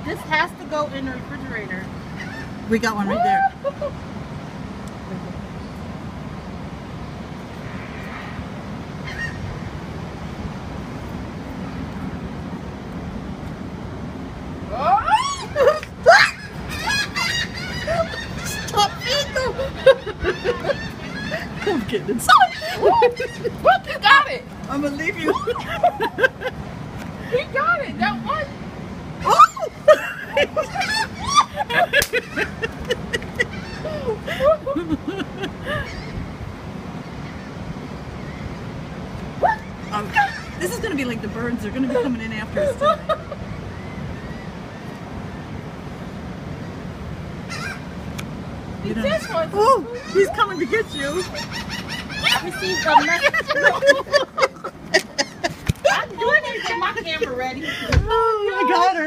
This has to go in the refrigerator. We got one right there. Stop feeding them. I'm getting inside. Whoop, you got it. I'm gonna leave you. He got it. That one. Oh! This is gonna be like the birds. They're gonna be coming in after us tonight. This one. Oh, he's coming to get you. I received a message. I'm doing it. Get my camera ready. Oh, I got her.